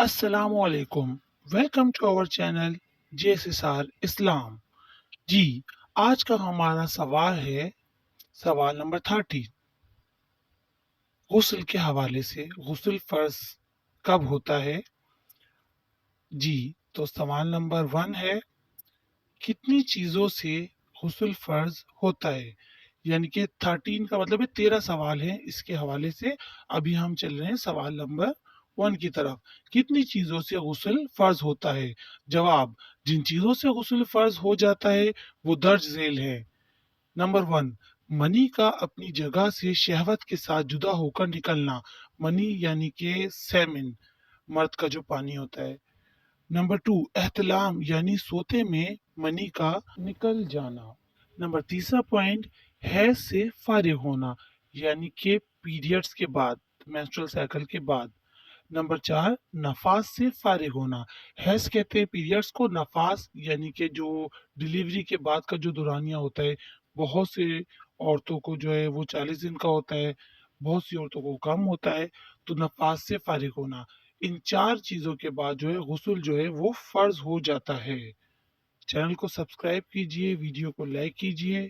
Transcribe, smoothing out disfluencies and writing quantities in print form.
अस्सलामुअलैकुम। Welcome to our channel जेएसएसआर इस्लाम। जी, आज का हमारा सवाल है सवाल नंबर 30। गुस्ल के हवाले से गुस्ल फर्ज कब होता है? जी, तो सवाल नंबर 1 है, कितनी चीजों से गुस्ल फर्ज होता है? यानी कि 13 का मतलब है 13 सवाल है इसके हवाले से। अभी हम चल रहे हैं सवाल नंबर 1 की तरफ। कितनी चीजों से गुस्ल फर्ज होता है? जवाब, जिन चीजों से गुस्ल फर्ज हो जाता है वो दर्ज झेल है। नंबर 1, मनी का अपनी जगह से शहवत के साथ जुदा होकर निकलना। मनी यानी कि सेमिन, मर्द का जो पानी होता है। नंबर 2, एहतलाम यानी सोते में मनी का निकल जाना। नंबर तीसरा पॉइंट, हैज से फारिग होना, यानी कि पीरियड्स के बाद, मेंस्ट्रुअल साइकिल के बाद। नंबर 4, नफास से फारिग होना। हैज कहते हैं पीरियड्स को, नफास यानी कि जो डिलीवरी के बाद का जो दौरानिया होता है। बहुत से औरतों को जो है वो 40 दिन का होता है, बहुत सी औरतों को कम होता है। तो नफास से फारिग होना, इन 4 चीजों के बाद जो है गुस्ल जो है वो फर्ज हो जाता है। चैनल को सब्सक्राइब कीजिए, वीडियो को लाइक कीजिए।